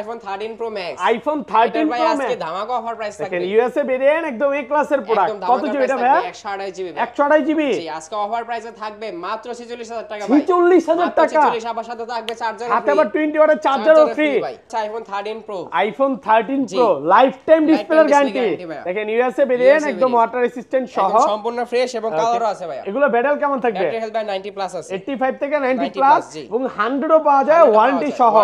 iPhone 13 Pro Max iPhone 13 Pro Max আজকে ধামাকা offer price থাকবে। দেখেন ইউএসএ ভেরিয়েন্ট একদম এ ক্লাসের প্রোডাক্ট। কত জিবি এটা ভাই? 128 জিবি। 128 জিবি। জি আজকে অফার প্রাইসে থাকবে মাত্র 46000 টাকা ভাই। 46000 টাকা। 46 আবার সাথে থাকবে চার্জার ফ্রি। হাতে আবার 20 ওয়াটের চার্জারও ফ্রি ভাই। iPhone 13 Pro। iPhone 13 Pro life time ডিসপ্লের গ্যারান্টি। দেখেন ইউএসএ ভেরিয়েন্ট একদম ওয়াটার রেসিস্ট্যান্ট সহ একদম সম্পূর্ণ ফ্রেশ এবং কালারও আছে ভাই। এগুলো ব্যাটারি কেমন থাকবে? ব্যাটারি হেলথ ভাই 90 প্লাস আছে। 85 থেকে 90 প্লাস এবং 100 ও পাওয়া যায় ওয়ারেন্টি সহ।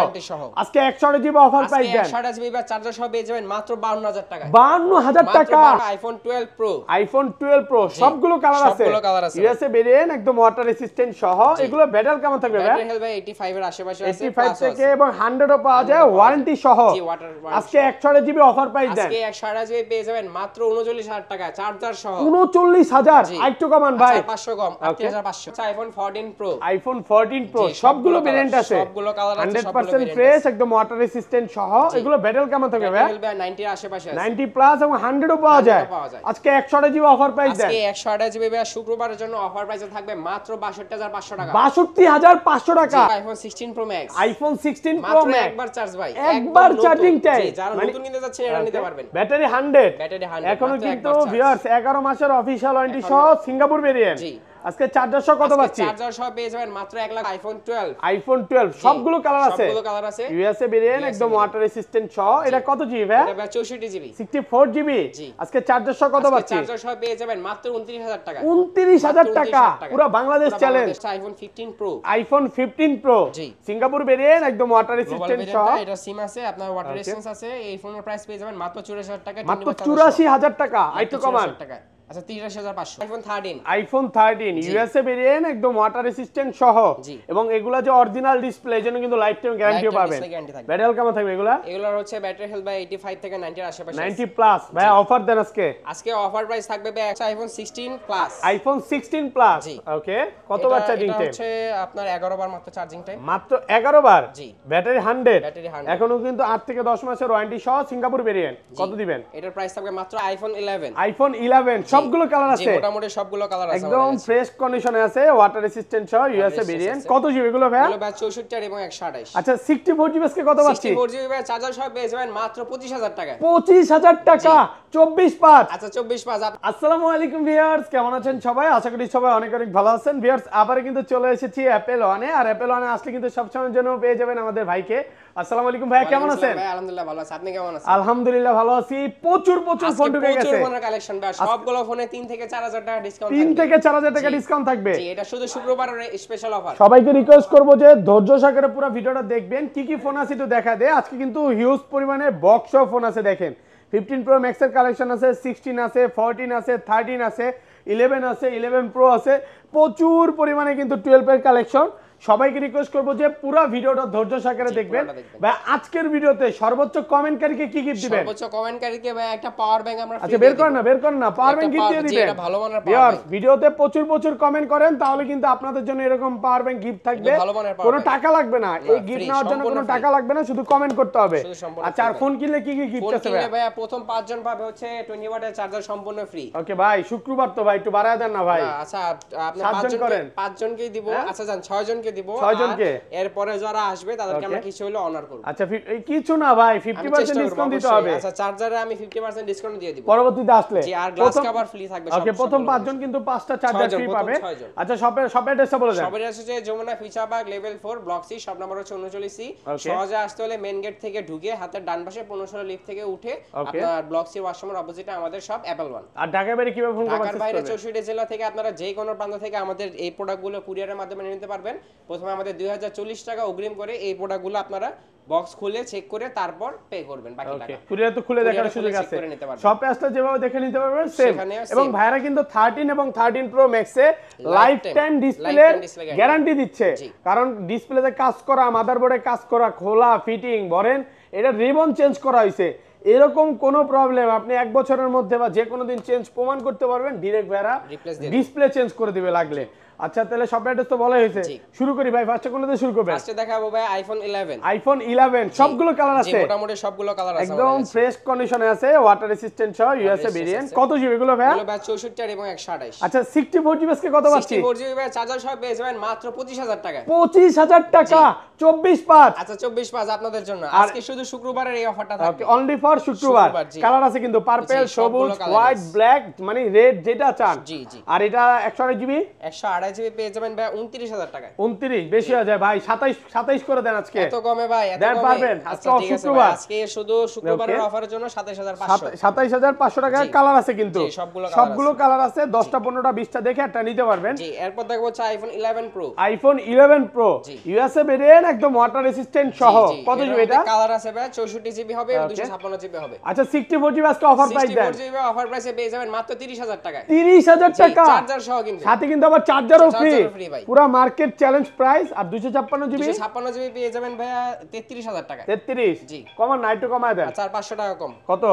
আজকে 128 জিবি অফার প্রাইস দেন। 128 জিবি বা চার্জার সহ পেয়ে যাবেন মাত্র 52000 টাকা। 52000 টাকা। iPhone 12 Pro। iPhone 12 Pro সবগুলো কালার আছে। সবগুলো কালার আছে। ইউএসএ ভেরিয়েন্ট একদম ওয়াটার রেসিস্ট্যান্ট সহ। এগুলো ব্যাটারি কেমন থাকবে ভাই? ব্যাটারি হেলথ ভাই 85 এর আশেপাশে আছে। 85 থেকে এবং 100 ও পাওয়া যায় ওয়ারেন্টি সহ। জি ওয়াটার আজকে 128 জিবি অফার প্রাইস দেন। আজকে 128 জিবি পেয়ে যাবেন মাত্র 39000 টাকা চার্জার সহ। 39000 আইটু কমান ভাই। 500 কম 8500। iPhone 14 Pro। iPhone 14 Pro সবগুলো ভেরিয়েন্ট আছে। সবগুলো কালার আছে। 100% ফ্রেশ একদম ওয়াটার রেসিস্ট্যান্ট সহ। এগুলো ব্যাটারি কেমন থাকবে ভাই? ব্যাটারি হেলথ 90 এর আশেপাশে আছে। 90 প্লাস এবং 100 ও পাওয়া যায়। আজকে 128 জিবি অফার প্রাইস দেন। আজকে 128 জিবি বা শুক্রবারের জন্য অফার প্রাইসে থাকবে মাত্র 62500 টাকা। 62500 টাকা। iPhone 16 Pro Max। iPhone 16 Pro মাত্র Max একবার চার্জ ভাই। একবার চার্জিং টাইম। যারা নতুন নিতে যাচ্ছেন এটা নিতে পারবেন। ব্যাটারি 100। ব্যাটারি 100 এখনো কিন্তু ভিউয়ার্স 11 মাসের অফিশিয়াল ওয়ারেন্টি সহ সিঙ্গাপুর ভেরিয়েন্ট। জি আজকে চার্জার সহ কত পাচ্ছি? চার্জার সহ পেয়ে যাবেন মাত্র 1 লাখ। iPhone 12 iPhone 12 সবগুলো কালার আছে। সবগুলো কালার আছে। ইউএসএ ভেরিয়েন্ট একদম ওয়াটার রেসিস্ট্যান্ট সহ। এটা কত জিবি ভাই? এটা 64 জিবি। 64 জিবি। আজকে চার্জার সহ কত পাচ্ছি? চার্জার সহ পেয়ে যাবেন মাত্র 29000 টাকা। 29000 টাকা। পুরো Bangladesh challenge. iPhone 15 Pro। iPhone 15 Pro Singapore variant একদম ওয়াটার রেসিস্ট্যান্ট সহ। এটা সিম আছে, আপনার ওয়াটার রেসিস্ট্যান্স আছে। এই ফোনের প্রাইস পেয়ে যাবেন মাত্র 84000 টাকা। মাত্র 84000 টাকা। আইটু কমান আচ্ছা 33500। iPhone 13। iPhone 13 ইউএসএ ভেরিয়েন্ট একদম ওয়াটার রেসিস্ট্যান্ট সহ এবং এগুলা যে অরিজিনাল ডিসপ্লে এজন্য কিন্তু লাইফ টাইম গ্যারান্টিও পাবেন। ব্যাটারি কেমন থাকবে এগুলা? এগুলার হচ্ছে ব্যাটারি হেলথ বাই 85 থেকে 90 এর আশেপাশে 90 প্লাস। ভাই অফার দেন আজকে। আজকে অফার প্রাইস থাকবে ভাই iPhone 16 plus. iPhone 16 plus. Okay কতবার চার্জিং টাইম? এটা হচ্ছে আপনার 11 বার মাত্র চার্জিং টাইম। মাত্র 11 বার। জি ব্যাটারি 100। ব্যাটারি 100। এখনো কিন্তু 8 থেকে 10 মাসের ওয়ারেন্টি সহ সিঙ্গাপুর ভেরিয়েন্ট। কত দিবেন? এটার প্রাইস থাকবে মাত্র iPhone 11। iPhone 11 সবগুলো কালার আছে। মোটামুটি সবগুলো কালার আছে। একদম ফ্রেশ কন্ডিশনে আছে ওয়াটার রেসিস্ট্যান্ট সহ ইউএসএ ভেরিয়েন্ট। কত জিবি এগুলো ভাই? এগুলো ভাই 64 এবং 128। আচ্ছা 64 জিবি আজকে কত পাচ্ছি? 64 জিবি ভাই চার্জার সহ পেয়ে যাবেন মাত্র 25000 টাকা। 25000 টাকা 24/5। আচ্ছা 24/5। আসসালামু আলাইকুম ভিউয়ার্স, কেমন আছেন সবাই? আশা করি সবাই অনেক অনেক ভালো আছেন। ভিউয়ার্স আবার কিন্তু চলে এসেছি অ্যাপল ওয়ানে। আর অ্যাপল ওয়ানে আসলে কিন্তু সবসময়ের জন্য পেয়ে যাবেন আমাদের ভাইকে। আসসালামু আলাইকুম ভাই, কেমন আছেন? ভাই আলহামদুলিল্লাহ ভালো আছি। আপনি কেমন আছেন? আলহামদুলিল্লাহ ভালো আছি। প্রচুর ফোন ঢুকে গেছে। প্রচুর ফোনের কালেকশন ভাই। সবগুলো ফোনে 3 থেকে 4000 টাকা ডিসকাউন্ট থাকবে। 3 থেকে 4000 টাকা ডিসকাউন্ট থাকবে। জি এটা শুধু শুক্রবারের স্পেশাল অফার। সবাইকে রিকোয়েস্ট করব যে ধৈর্য সহকারে পুরো ভিডিওটা দেখবেন। কি কি ফোন আছে একটু দেখা দে। আজকে কিন্তু হিউজ পরিমাণে বক্স অফ ফোন আছে। দেখেন 15 Pro Max এর কালেকশন আছে, 16 আছে, 14 আছে, 13 আছে, 11 আছে, 11 Pro আছে। প্রচুর পরিমাণে কিন্তু 12 এর কালেকশন। সবাইকে রিকোয়েস্ট করব যে পুরো ভিডিওটা ধৈর্য সহকারে দেখবেন। ভাই আজকের ভিডিওতে সর্বোচ্চ কমেন্টকারীকে কি গিফট দিবেন? সর্বোচ্চ কমেন্টকারীকে ভাই একটা পাওয়ার ব্যাংক আমরা ফ্রি। আচ্ছা বের করেন না পাওয়ার ব্যাংক গিফট দিয়ে দিবেন। এটা ভালো মানের পাওয়ার ব্যাংক। ভিডিওতে প্রচুর কমেন্ট করেন তাহলে কিন্তু আপনাদের জন্য এরকম পাওয়ার ব্যাংক গিফট থাকবে। কোনো টাকা লাগবে না। এই গিফট নেওয়ার জন্য কোনো টাকা লাগবে না, শুধু কমেন্ট করতে হবে। আচ্ছা আর ফোন কিনলে কি কি গিফট আছে ভাই? ভাই প্রথম 5 জন পাবে হচ্ছে 20 ওয়াটের চার্জার সম্পূর্ণ ফ্রি। ওকে ভাই শুক্রবার তো ভাই একটু বাড়ায় দেন না ভাই। আচ্ছা আপনি 5 জনকেই দিব। আচ্ছা জান 6 জনকে দিব। 6 জনকে এরপরে যারা আসবে তাদেরকে আমরা কিছু হলো অনার করব। আচ্ছা কিছু না ভাই 50% ডিসকাউন্ট দিতে হবে। আচ্ছা চার্জারে আমি 50% ডিসকাউন্ট দিয়ে দিব পরবর্তীতে আসলে। জি আর গ্লাস কভার ফ্রি থাকবে সব। ওকে প্রথম 5 জন কিন্তু 5টা চার্জার ফ্রি পাবে। আচ্ছা শপের অ্যাড্রেসটা বলে দেন। শপের অ্যাড্রেস হচ্ছে Jamuna future park level 4 block C shop number হচ্ছে 39 সি। সহজে আসতে হলে মেইন গেট থেকে ঢুকে হাতের ডান পাশে 15 লিফট থেকে উঠে আপনার ব্লক সি ওয়াশরুমের অপোজিটে আমাদের শপ অ্যাপল ওয়ান। আর ঢাকার বাইরে কিভাবে ফোন করবেন? ঢাকার বাইরে 64 জেলা থেকে আপনারা যে কোনো প্রান্ত থেকে আমাদের এই প্রোডাক্টগুলো কুরিয়ারের মাধ্যমে নিতে পারবেন। প্রথমে আমাদের 2040 টাকা অগ্রিম করে এই প্রোডাক্টগুলো আপনারা বক্স খুলে চেক করে তারপর পে করবেন বাকি টাকা। কুরিয়ার তো খুলে দেখার সুযোগ আছে। শপে আসলে যেভাবে দেখে নিতে পারবেন সেম। এবং ভাইরা কিন্তু 13 এবং 13 Pro Max এ লাইফ টাইম ডিসপ্লে গ্যারান্টি দিচ্ছে। কারণ ডিসপ্লেতে কাজ করা, মাদারবোর্ডে কাজ করা, খোলা, ফিটিং, বলেন এটা রিবন চেঞ্জ করা হয়েছে। এরকম কোনো প্রবলেম আপনি 1 বছরের মধ্যে বা যে কোনো দিন চেঞ্জ প্রমাণ করতে পারবেন। ডাইরেক্ট ভাইরা ডিসপ্লে চেঞ্জ করে দিবে লাগলে। আচ্ছা তাহলে সব অ্যাড্রেস তো বলাই হয়েছে, জি। শুরু করি ভাই, ফার্স্টে কোনটা দিয়ে শুরু করবেন? ফার্স্টে দেখাবো ভাই আইফোন 11। আইফোন 11 সবগুলো কালার জি আছে, মোটামুটি সবগুলো কালার আছে একদম ফ্রেশ কন্ডিশনে আছে, ওয়াটার রেসিস্ট্যান্ট সহ ইউএসএ ভেরিয়েন্ট। কত জিবি এগুলো ভাই? এগুলো ভাই 64 এবং 128। আচ্ছা 64 জিবি আজকে কত পাচ্ছি? 64 জিবি ভাই চার্জার সহ পেয়ে যাবেন মাত্র 25000 টাকায়। 25000 টাকা 24/5। আচ্ছা 24/5 আপনাদের জন্য আর আজকে শুধু শুক্রবারের এই অফারটা থাকবে। অনলি ফর শুক্রবার। শুক্রবার, জি। কালার আছে কিন্তু পার্পল, জি, সবগুলো সবুজ, colour হোয়াইট, আছে। ব্ল্যাক, মানে রেড যেটা চান। জি জি। আর এটা 128 জিবি 128 জিবি পেয়ে যাবেন ভাই 29000 টাকায়। 29 বেশি হয়ে যায় ভাই, 27 করে দেন আজকে। এত কমে ভাই, এত দেন কমে পারবেন? আচ্ছা আজকে ঠিক আছে শুক্রবার। ভাই, আজকে শুধু শুক্রবারের Okay. অফারের জন্য 27500। 27500 টাকার জি। কালার আছে কিন্তু, জি, সবগুলো colour সবগুলো আছে। কালার আছে, 10টা 15টা 20টা দেখে একটা নিতে পারবেন। জি এরপর দেখবো হচ্ছে আইফোন 11 প্রো। আইফোন 11 প্রো জি। ইউএসএ ভেরিয়েন্ট, একদম ওয়াটার রেসিস্ট্যান্ট সহ। কত জিবি এটা? কালার আছে ভাই 64 জিবি হবে, Okay. 256 জিবি হবে। আচ্ছা 64 জিবি আজকে অফার প্রাইস দেন। 64 জিবি অফার প্রাইসে পেয়ে যাবেন মাত্র 30000 টাকায়। 30000 টাকা চার্জার সহ কিন্তু। সাথে কিন্তু আবার চার্জারও ফ্রি, চার্জারও free ভাই। পুরো মার্কেট চ্যালেঞ্জ প্রাইস। আর 256 জিবি 256 জিবি পেয়ে যাবেন ভাইয়া 33000 টাকায়। 33 জি। কমান না, একটু কমায় দেন। আচ্ছা আর 500 টাকা কম, কত?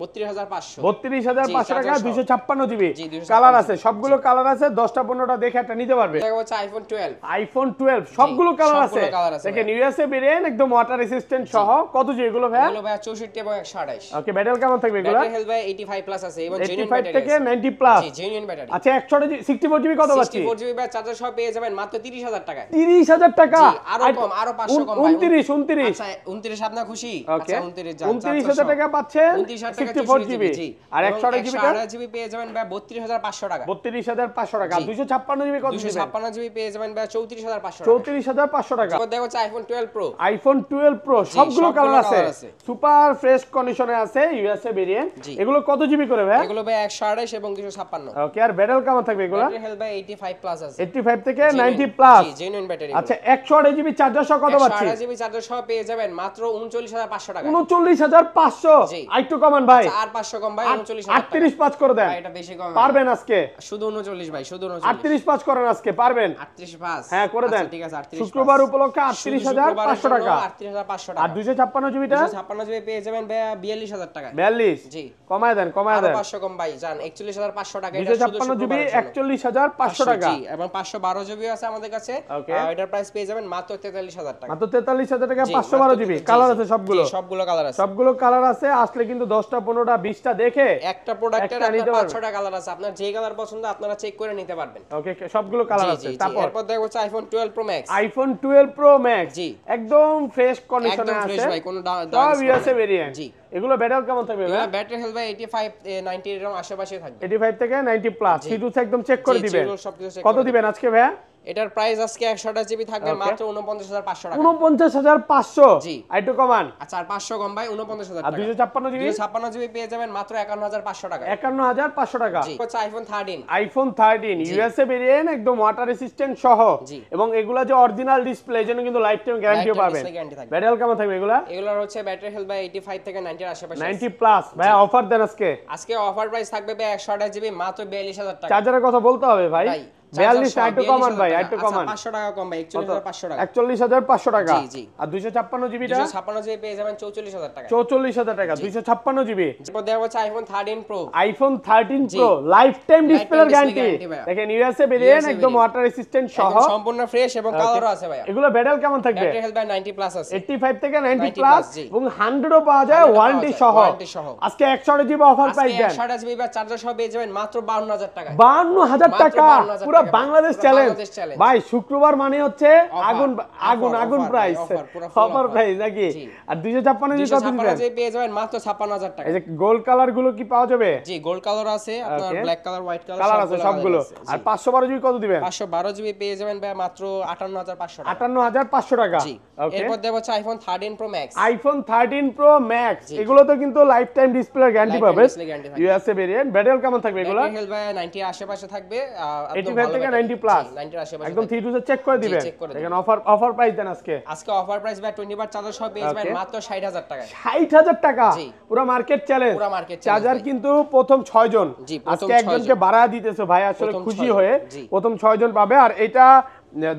32500। 32500 টাকা, চার্জার সহ। 256 জিবি জি, 256 কালার আছে, সবগুলো কালার আছে, 10টা 15টা দেখে একটা নিতে পারবে। দেখা হচ্ছে আইফোন 12। আইফোন 12 সবগুলো কালার আছে, সবগুলো colour আছে দেখেন ইউএসএ ভেরিয়েন্ট, একদম ওয়াটার রেসিস্ট্যান্ট সহ। কত জিবি এগুলো ভাই? এগুলো ভাইয়া 64 এবং 128। ওকে ব্যাটারি কেমন থাকবে এগুলো? ব্যাটারি হেলথ ভাই 85 প্লাস আছে এবং জেনুইন 85 ব্যাটারি থেকে আছে। 90 প্লাস। জি জেনুইন ব্যাটারি। আচ্ছা 64 জিবি কত পাচ্ছি? 64 জিবি ভাই চার্জার সহ পেয়ে যাবেন মাত্র 30000 টাকায়। 30000 টাকা। জি, আরো কম, আরো 500 কম ভাই। 29 আচ্ছা 29 আপনার খুশি? ওকে আচ্ছা 29 যান। 29000 টাকা পাচ্ছেন 29000 টাকা 64 জিবি। আর 128 জিবি 128 জিবি পেয়ে যাবেন ভাই 32500 টাকা। 32500 টাকা। জি। 256 জিবি কত দিবেন? 256 জিবি পেয়ে যাবেন ভাই 34500 টাকা। 34500 টাকা। এরপর দেখো হচ্ছে আইফোন 12 প্রো। আইফোন 12 প্রো সবগুলো সবগুলো কালার আছে, colour আছে। সুপার ফ্রেশ কন্ডিশনে আছে, ইউএসএ ভেরিয়েন্ট। জি। এগুলো কত জিবি করে ভাই? এগুলো ভাই 128 এবং 256। ওকে আর ব্যাটারি কেমন থাকবে এগুলো? ব্যাটারি হেলথ ভাই 85 প্লাস আছে। 85 থেকে 90 প্লাস। জি জেনুইন ব্যাটারি। আচ্ছা 128 জিবি চার্জার সহ কত পাচ্ছি? 128 জিবি চার্জার সহ পেয়ে যাবেন মাত্র 39500 টাকা। 39500। জি। আরেকটু কমান ভাই, আর 500 কম ভাই 39000 টাকা। 38 পাঁচ করে দেন। ভাই এটা বেশি কম। পারবেন আজকে? শুধু 39 ভাই, শুধু 39। 38 পাঁচ করেন আজকে, পারবেন? 38 পাস। হ্যাঁ করে দেন। ঠিক আছে 38 শুক্রবার উপলক্ষে 38500 টাকা। 38500 আর টাকা। 256 জিবিটা 256 জিবি পেয়ে যাবেন ভাই 42000 টাকা। 42। জি। কমায় দেন, কমায় আরো দেন। 500 কম ভাই জান 41500 টাকা। এটা শুধু 256 জিবি শুক্রবারের জন্য। 41500 টাকা। জি এবং 512 জিবি আছে আমাদের কাছে। Okay. এটার প্রাইস পেয়ে যাবেন মাত্র 43000 টাকা। মাত্র 43000 টাকা, জি, 512 মাত্র জিবি জি, কালার জি, আছে সবগুলো। জি, সবগুলো কালার আছে। সবগুলো কালার আছে, আসলে কিন্তু 10টা 15টা 20টা দেখে একটা প্রোডাক্টের একটা নিতে আপনার পারবেন। 5-6টা কালার আছে, আপনার যে কালার পছন্দ আপনারা চেক করে নিতে পারবেন। ওকে সবগুলো কালার জি আছে। জি জি। তারপর এরপর দেখো হচ্ছে iPhone 12 pro max. IPhone 12 pro max জি। একদম ফ্রেশ কন্ডিশনে একদম ফ্রেশ আছে, ভাই, কোনো সব ইউএসএ ভেরিয়েন্ট। জি। এগুলো ব্যাটারি কেমন থাকবে ভাই? এগুলো ব্যাটারি হেলথ ভাই 85 90 এর আশেপাশে থাকবে। 85 থেকে 90 প্লাস। জি। সিটুস একদম চেক করে জি, দিবেন। এগুলো সবকিছু check কত করে দিবেন আজকে ভাই? এটার প্রাইস আজকে 128 জিবি থাকবে Okay. মাত্র 49500 টাকা। 49500। জি। আইটু কমান। আচ্ছা আর 500 কম ভাই 49000 আর টাকা। 256 জিবি 256 জিবি পেয়ে যাবেন মাত্র 51500 টাকা। 51500 টাকা। জি হচ্ছে আইফোন 13। আইফোন 13 ইউএসএ ভেরিয়েন্ট, একদম ওয়াটার রেসিস্ট্যান্ট সহ। জি। এবং এগুলা যে অরিজিনাল ডিসপ্লে, এজন্য কিন্তু লাইফ টাইম গ্যারান্টিও Lifetime পাবেন। display guarantee থাকবে। ব্যাটারি কেমন থাকবে এগুলা? এগুলোর হচ্ছে ব্যাটারি হেলথ ভাই 85 থেকে 90 এর আশেপাশে। 90 প্লাস। ভাই অফার দেন আজকে। আজকে অফার প্রাইস থাকবে ভাই 128 জিবি মাত্র 42000 টাকা। চার্জারের কথা বলতে হবে ভাই। 42 আইটু কমান ভাই, আইটু কমান। 500 টাকা কম ভাই 41500 টাকা। 41500 টাকা। জি, জি। আর 256 জিবিটা 256 জিবি পেয়ে যাবেন 44000 টাকা। 44000 টাকা। 256 জিবি এরপর দেওয়া হচ্ছে আইফোন 13 প্রো। আইফোন 13 জি। প্রো লাইফ টাইম ডিসপ্লের display গ্যারান্টি। guarantee ভাইয়া। দেখেন ইউএসএ ভেরিয়েন্ট, USA একদম variant। ওয়াটার রেসিস্ট্যান্ট সহ। একদম সম্পূর্ণ ফ্রেশ এবং কালারও আছে ভাইয়া। এগুলো ব্যাটারি কেমন থাকবে? ব্যাটারি হেলথ ভাই 90 প্লাস আছে। 85 থেকে 90 90 প্লাস plus, জি। এবং 100 ও পাওয়া যায় 100 ওয়ারেন্টি পাওয়া সহ। যায়, warranty সহ। আজকে 128 জিবি অফার আজকে প্রাইস দেন। 128 জিবি বা চার্জার সহ পেয়ে যাবেন মাত্র 52000 টাকা। 52000 মাত্র টাকা 52,000 পুরো টাকা। বাংলাদেশ পুরো চ্যালেঞ্জ বাংলাদেশ challenge। ভাই। শুক্রবার মানে হচ্ছে Offer, আগুন আগুন offer, আগুন offer, প্রাইস, offer, পুরো full অফার offer। প্রাইস নাকি? জি। আর 256 জিবি কত 256 দিবেন? জিবি পেয়ে যাবেন মাত্র 56000 টাকা। এই যে গোল্ড কালার গুলো কি পাওয়া যাবে? জি গোল্ড কালার আছে, আপনার Okay. Black colour, white colour colour আছে সবগুলো। আর 512 জিবি কত দিবেন? 512 জিবি পেয়ে যাবেন ভাই মাত্র 58500 টাকা। 58500 টাকা। জি। ওকে এরপর দেব হচ্ছে iPhone 13 pro max. IPhone 13 pro max, জি। এগুলো তো কিন্তু lifetime display guarantee Lifetime পাবে। display guarantee থাকবে। USA variant. ব্যাটারি কেমন থাকবে এগুলো? ব্যাটারি হেলথ ভাই 90 এর আশেপাশে থাকবে, একদম 85 ভালো থেকে battery। 90 প্লাস। জি, 90 এর আশেপাশে একদম থাকবে। 3 চেক করে দিবেন। check করে দেখেন অফার প্রাইস দেন আজকে। আজকে অফার প্রাইস ভাই 20 বার চার্জার সহ পেয়ে যাবেন Okay. মাত্র 60000 টাকায়। 60000 টাকা জি। পুরো মার্কেট চ্যালেঞ্জ। পুরো market challenge চার্জার ভাই। কিন্তু প্রথম 6 জন। জি, প্রথম আজকে 6 একজনকে জন। বাড়া দিতেছো ভাই, আসলে প্রথম খুশি 6 জন। হয়ে জি। প্রথম 6 জন পাবে। আর এটা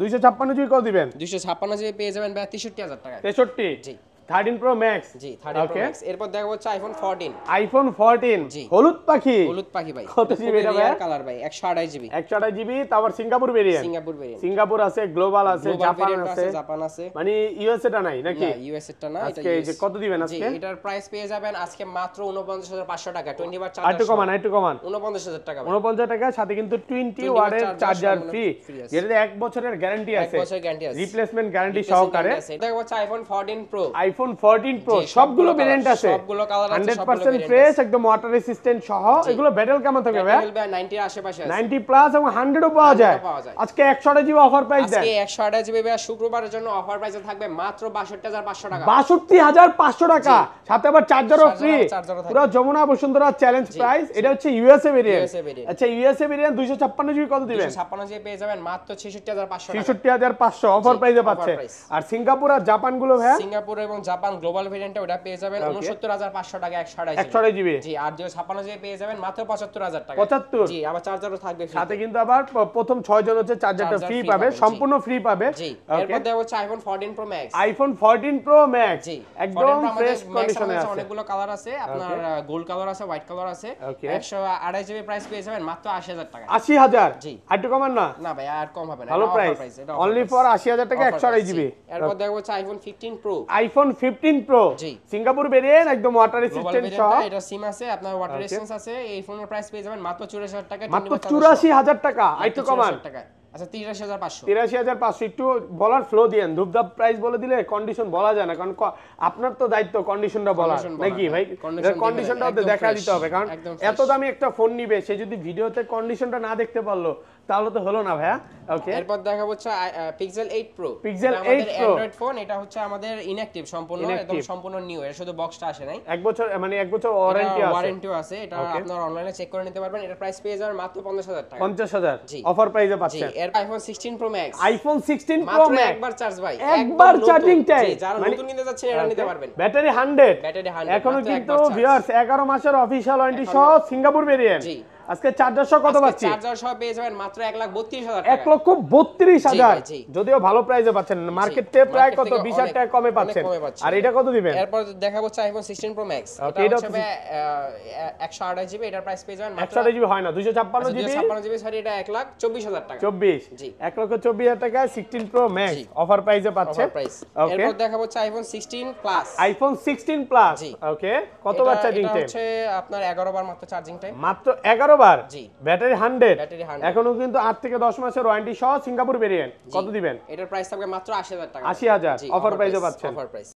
256 জিবি কত দিবেন? 256 জিবি পেয়ে যাবেন ভাই 63000 টাকায়। 63। জি। 13 প্রো ম্যাক্স জি 13 প্রো ম্যাক্স। এরপর দেখা হচ্ছে আইফোন 14। আইফোন 14 জি। হলুদ পাখি ভাই কত জিবি এটা ভাই? কালার ভাই 128 জিবি 128 জিবি, তারপর Singapore variant, Singapore variant, Singapore আছে, গ্লোবাল আছে, জাপান আছে, জাপান আছে, মানে ইউএসএ টা নাই নাকি? না ইউএস এর টা না, এটা আজকে এই যে কত দিবেন আজকে? জি এটার প্রাইস পেয়ে যাবেন আজকে মাত্র 49500 টাকা 20 ওয়াট একটু চার্জার। কমান 49000 টাকা ভাই। 49 টাকা, সাথে কিন্তু 20 20 ওয়াটের watt চার্জার সম্পূর্ণ ফ্রি, free আছে। যেটাতে 1 বছরের গ্যারান্টি আছে, 1 বছর গ্যারান্টি আছে, রিপ্লেসমেন্ট গ্যারান্টি সহকারে। এটা হচ্ছে আইফোন 14 প্রো। আইফোন 14 প্রো জি, সবগুলো ভেরিয়েন্ট আছে, সবগুলো কালার আছে, সবগুলো 100% variant ফ্রেশ, একদম ওয়াটার রেসিস্ট্যান্ট সহ। এগুলো ব্যাটেল কেমন থাকে ভাই? 90 এর আশেপাশে আছে। 90 প্লাস এবং 100 ও পাওয়া 100 যায়। পাওয়া যায়। আজকে 100 জিবি অফার প্রাইস দেন। আজকে 128 জিবি ভাই শুক্রবারের জন্য অফার প্রাইসে থাকবে মাত্র 62500 টাকা। 62500 টাকা, সাথে আবার চার্জারও ফ্রি। চার্জারও থাকবে। পুরো যমুনা বসুন্ধরা চ্যালেঞ্জ প্রাইস। এটা হচ্ছে ইউএসএ ভেরিয়েন্ট। USA variant। আচ্ছা ইউএসএ ভেরিয়েন্ট 256 জিবি কত দিবেন? 256 জিবি পেয়ে যাবেন মাত্র 66500 টাকা। 66500 অফার জি, প্রাইসে offer পাচ্ছে। price। আর সিঙ্গাপুর আর জাপান গুলো ভাই সিঙ্গাপুর এবং জাপান গ্লোবাল ভেরিয়েন্টে ওটা পেয়ে যাবেন 69500 টাকা 128 128 জিবি। জি, আর 256 জিবি পেয়ে যাবেন মাত্র 75000 টাকা। 75। জি, আবার চার্জারও থাকবে free সাথে কিন্তু আবার প্রথম 6 জন হচ্ছে চার্জারটা চার্জার ফ্রি free পাবে, পাবেন, জি। সম্পূর্ণ ফ্রি পাবে। জি, ওকে, এরপর দেওয়া হচ্ছে iPhone 14 pro max. IPhone 14 pro max জি, একদম 14 Pro ফ্রেশ আমাদের কন্ডিশনে Max আছে। অনেকগুলো কালার আছে, আপনার গোল্ড কালার আছে, হোয়াইট কালার আছে। Okay. 128 জিবি প্রাইস পেয়ে যাবেন মাত্র 80000 টাকা। 80000। জি। আর একটু কমান না? না ভাই আর কম হবে না, ভালো এটা offer প্রাইস, price, এটা অনলি offer ফর price। 80000 টাকা Offer 128 price, জিবি। জি। এরপর দেখা হচ্ছে আইফোন 15 প্রো। আইফোন 15 প্রো জি। সিঙ্গাপুর ভেরিয়েন্ট, একদম ওয়াটার গ্লোবাল রেসিস্ট্যান্ট সহ, ভেরিয়েন্টটা, এটা সিম আছে, আপনার ওয়াটার Okay. রেজিস্ট্যান্স আছে। এই ফোনের প্রাইস পেয়ে যাবেন মাত্র 84000 টাকা। মাত্র 84000 টাকা। আর একটু কমান, টাকা। আচ্ছা 83500। 83500। একটু বলার ফ্লো দিয়েন, ধুপধাপ প্রাইস বলে দিলে কন্ডিশন বলা যায় না, কারণ আপনার তো দায়িত্ব কন্ডিশনটা বলা, Condition বলা, নাকি ভাই? condition কন্ডিশনটা দিবেন, দেখা একদম দিতে হবে, কারণ একদম এত দামি একটা ফোন নিবে, সে যদি ভিডিওতে কন্ডিশনটা না দেখতে পারলো তাহলে তো হলো না ভাইয়া। ওকে, এরপর দেখা হচ্ছে পিক্সেল 8 প্রো। Pixel 8 আমাদের Pro। অ্যান্ড্রয়েড ফোন, এটা হচ্ছে আমাদের ইনঅ্যাকটিভ সম্পূর্ণ, একদম Inactive। সম্পূর্ণ নিউ, এর শুধু বক্সটা আসে নাই। 1 বছর মানে 1 বছর ওয়ারেন্টি আছে, ওয়ারেন্টিও আছে, এটা Okay. আপনারা অনলাইনে চেক করে নিতে পারবেন। এটার প্রাইস পেয়ে যাবেন মাত্র 50000 টাকা। 50000 জি। অফার প্রাইসে জি, পাচ্ছেন। এর iPhone 16 pro max. IPhone 16 pro মাত্র ম্যাক্স একবার চার্জ ভাই, একবার একদম নতুন। চার্জিং টাইম, জি, যারা নতুন নিতে যাচ্ছেন এটা নিতে পারবেন। ব্যাটারি 100, ব্যাটারি 100, এখনো মাত্র কিন্তু একবার charge। ভিউয়ার্স 11 মাসের অফিশিয়াল ওয়ারেন্টি সহ সিঙ্গাপুর ভেরিয়েন্ট। জি। আজকে চার্জার সহ কত পাচ্ছি? চার্জার সহ পেয়ে যাবেন মাত্র 1,32,000 1 টাকা। লক্ষ 32,000। জি। যদিও ভালো প্রাইসে পাচ্ছেন, মার্কেট থেকে প্রায় মার্কেট কত থেকে 20,000 টাকা কমে পাচ্ছেন। কমে পাচ্ছেন। আর এটা কত দিবেন? এরপর দেখা হচ্ছে আইফোন 16 প্রো ম্যাক্স। Okay, এটা এটা হচ্ছে 128 জিবি, এটার প্রাইস পেয়ে যাবেন মাত্র 128 জিবি হয় না, 256 জিবি, 256 জিবি, সরি এটা 1,24,000 টাকা। 24। জি। 1,24,000 টাকা 16 প্রো ম্যাক্স জি। অফার প্রাইসে পাচ্ছে। Offer price. ওকে, এরপর দেখা হচ্ছে আইফোন 16 প্লাস। IPhone 16 plus. জি। ওকে, কতবার চার্জিং এটা টাইম? হচ্ছে আপনার 11 বার মাত্র চার্জিং টাইম। মাত্র 11 বার। জি। ব্যাটারি 100। ব্যাটারি 100। এখনো কিন্তু 8 থেকে 10 মাসের ওয়ারেন্টি সহ সিঙ্গাপুর ভেরিয়েন্ট। কত দিবেন? এটার প্রাইস থাকবে মাত্র 80000 টাকা। 80,000 জি, অফার প্রাইসে পাচ্ছেন। Offer price.